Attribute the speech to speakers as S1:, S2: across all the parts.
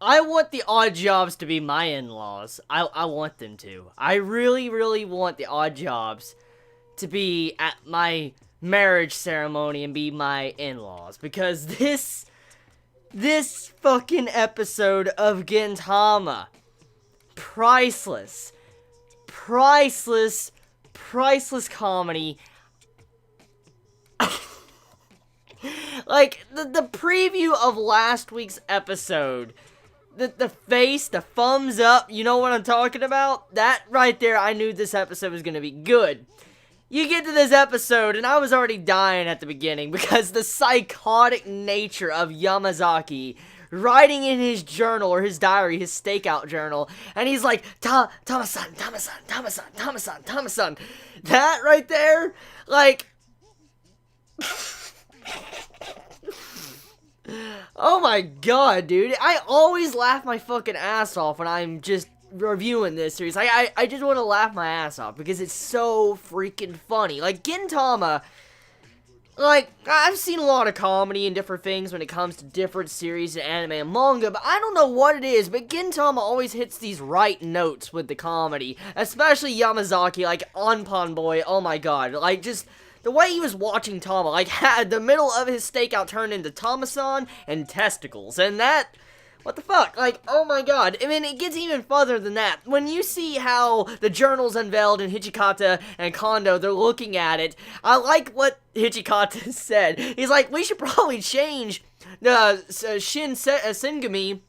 S1: I want the odd jobs to be my in-laws. I want them to. I really, really want the odd jobs to be at my marriage ceremony and be my in-laws. Because this fucking episode of Gintama, priceless, priceless, priceless comedy. Like, the preview of last week's episode, the face, the thumbs up, you know what I'm talking about? That right there, I knew this episode was gonna be good. You get to this episode, and I was already dying at the beginning, because the psychotic nature of Yamazaki writing in his journal, or his diary, his stakeout journal, and he's like, Tama-san, Tama-san, Tama-san, Tama-san, Tama-san. That right there, like... Oh my god, dude. I always laugh my fucking ass off when I'm just reviewing this series. I just want to laugh my ass off because it's so freaking funny. Like, Gintama, like, I've seen a lot of comedy and different things when it comes to different series and anime and manga, but I don't know what it is, but Gintama always hits these right notes with the comedy. Especially Yamazaki, like, Anpan Boy, oh my god. Like, just... the way he was watching Tama, like, had the middle of his stakeout turned into Tama-san and testicles, and that, what the fuck, like, oh my god, I mean, it gets even further than that. When you see how the journal's unveiled and Hichikata and Kondo, they're looking at it, I like what Hichikata said. He's like, we should probably change the Sengumi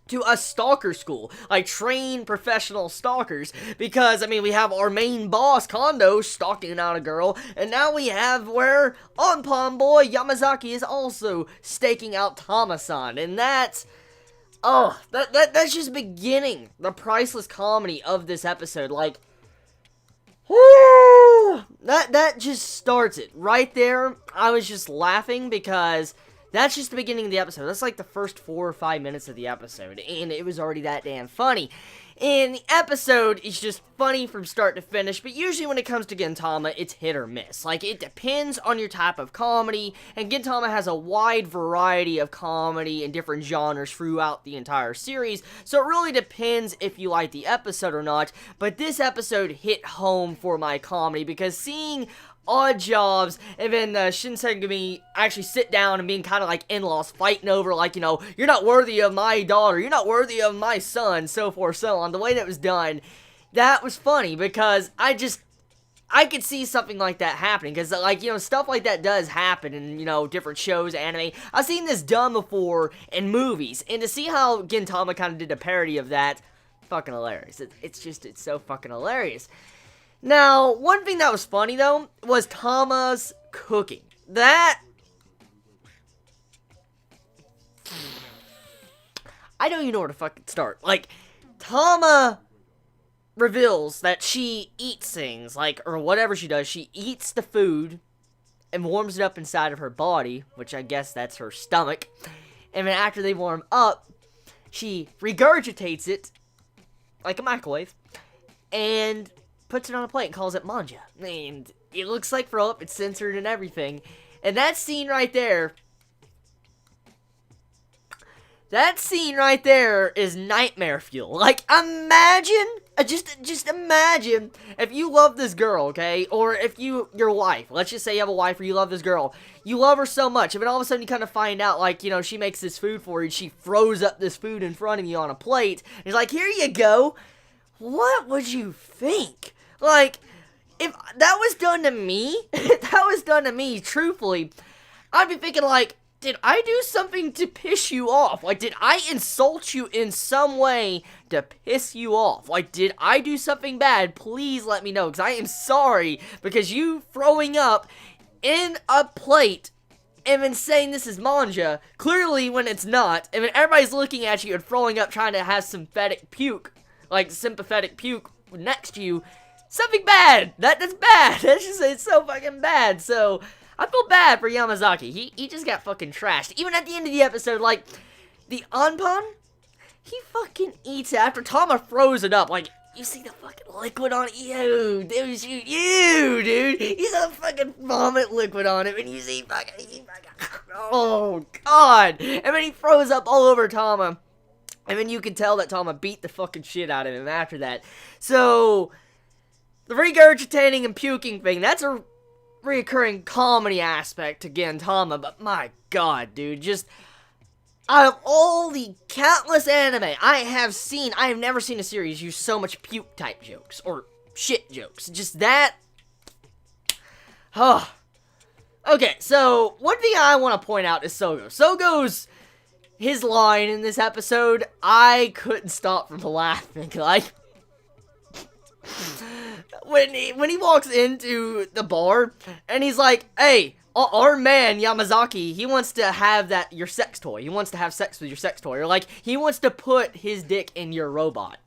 S1: to a stalker school, like train professional stalkers, because, I mean, we have our main boss, Kondo, stalking out a girl, and now we have where Anpan Boy Yamazaki is also staking out Tama-san, and that's, oh, that's just beginning the priceless comedy of this episode, like, whoo, that just starts it, right there. I was just laughing because that's just the beginning of the episode. That's like the first 4 or 5 minutes of the episode, and it was already that damn funny. And the episode is just funny from start to finish, but usually when it comes to Gintama, it's hit or miss. Like, it depends on your type of comedy, and Gintama has a wide variety of comedy and different genres throughout the entire series, so it really depends if you like the episode or not, but this episode hit home for my comedy, because seeing odd jobs, and then Shinsengumi actually sit down and being kind of like in-laws fighting over, like, you know, you're not worthy of my daughter, you're not worthy of my son, so forth, so on. The way that was done, that was funny, because I could see something like that happening, because, like, you know, stuff like that does happen in, you know, different shows, anime. I've seen this done before in movies, and to see how Gintama kind of did a parody of that, fucking hilarious. It's so fucking hilarious. Now, one thing that was funny, though, was Tama's cooking. That... I don't even know where to fucking start. Like, Tama reveals that she eats things, like, or whatever she does. She eats the food and warms it up inside of her body, which I guess that's her stomach. And then after they warm up, she regurgitates it, like a microwave, and puts it on a plate and calls it manja. And it looks like throw up, it's censored and everything. And that scene right there is nightmare fuel. Like, imagine, just imagine if you love this girl, okay? Or if your wife, let's just say you have a wife or you love this girl. You love her so much, and then all of a sudden you kind of find out, like, you know, she makes this food for you, and she throws up this food in front of you on a plate. And it's like, here you go. What would you think? Like, if that was done to me, truthfully, I'd be thinking, like, did I do something to piss you off? Like, did I insult you in some way to piss you off? Like, did I do something bad? Please let me know, because I am sorry, because you throwing up in a plate and then saying this is manja, clearly when it's not, and then everybody's looking at you and throwing up trying to have sympathetic puke next to you. Something bad. That's bad. That's just, it's so fucking bad. So, I feel bad for Yamazaki. He just got fucking trashed. Even at the end of the episode, like, the Anpan, he fucking eats it after Tama throws it up. Like, you see the fucking liquid on it? Ew, dude. You saw fucking vomit liquid on it, and you see fucking, oh, God. And then he throws up all over Tama. And then you can tell that Tama beat the fucking shit out of him after that. So, the regurgitating and puking thing, that's a reoccurring comedy aspect to Gintama, but my god, dude, just, out of all the countless anime I have never seen a series use so much puke-type jokes, or shit jokes. Just that, Okay, so, one thing I want to point out is Sogo. Sogo's, his line in this episode, I couldn't stop from laughing, like, when he walks into the bar, and he's like, hey, our man, Yamazaki, he wants to have your sex toy, he wants to have sex with your sex toy, or like, he wants to put his dick in your robot.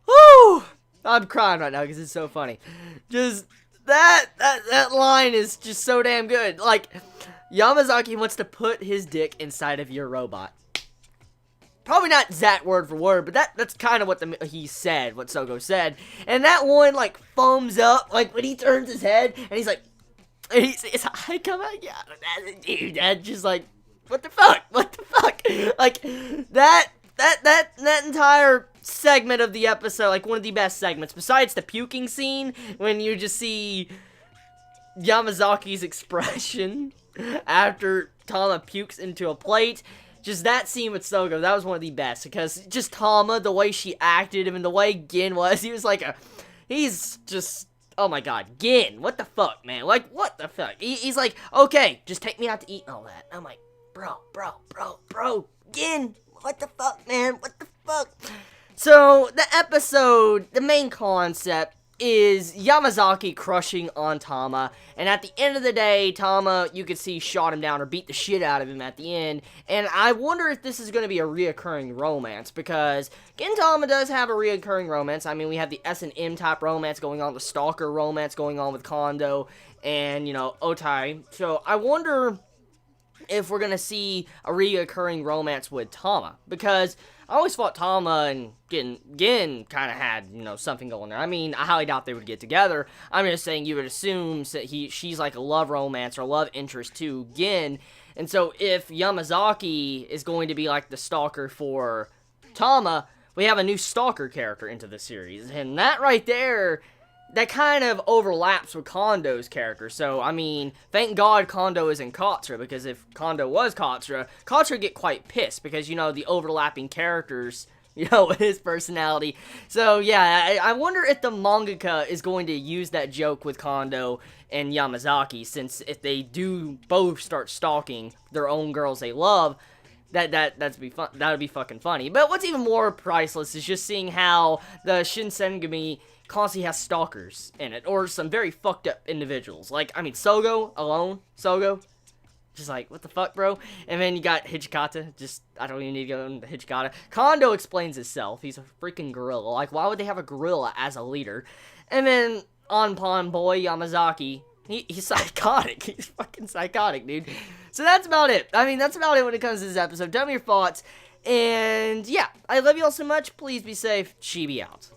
S1: Woo! I'm crying right now because it's so funny. Just that line is just so damn good. Like, Yamazaki wants to put his dick inside of your robot. Probably not exact word for word, but that's kind of what he said, what Sogo said. And that one, like, foams up, like, when he turns his head, and he's like, his eye come out, yeah, dude, that's just like, what the fuck, like, that entire segment of the episode, like, one of the best segments, besides the puking scene, when you just see Yamazaki's expression after Tama pukes into a plate. Just that scene with Sogo, that was one of the best, because just Tama, the way she acted, and the way Gin was, he was like he's just, oh my god, Gin, what the fuck, man, like, what the fuck, he's like, okay, just take me out to eat and all that. I'm like, bro, Gin, what the fuck, man, what the fuck? So, the episode, the main concept is Yamazaki crushing on Tama, and at the end of the day, Tama, you could see, shot him down or beat the shit out of him at the end, and I wonder if this is going to be a reoccurring romance, because Gintama does have a reoccurring romance. I mean, we have the S&M type romance going on, the stalker romance going on with Kondo, and, you know, Otai, so I wonder if we're going to see a reoccurring romance with Tama, because I always thought Tama and Gin kind of had, you know, something going there. I mean, I highly doubt they would get together. I'm just saying you would assume that she's like a love romance or love interest to Gin. And so if Yamazaki is going to be like the stalker for Tama, we have a new stalker character into the series. And that right there, that kind of overlaps with Kondo's character. So, I mean, thank God Kondo isn't Katsura, because if Kondo was Katsura would get quite pissed, because, you know, the overlapping characters, you know, his personality. So, yeah, I wonder if the mangaka is going to use that joke with Kondo and Yamazaki, since if they do both start stalking their own girls they love, that'd be fun. That would be fucking funny. But what's even more priceless is just seeing how the Shinsengumi constantly has stalkers in it, or some very fucked up individuals. Like, I mean, Sogo, just like, what the fuck, bro? And then you got Hijikata, just, I don't even need to go into Hijikata. Kondo explains himself, he's a freaking gorilla. Like, why would they have a gorilla as a leader? And then, Onpon boy, Yamazaki, he's psychotic, he's fucking psychotic, dude. So that's about it. I mean, that's about it when it comes to this episode. Tell me your thoughts, and yeah, I love you all so much, please be safe, Chibi out.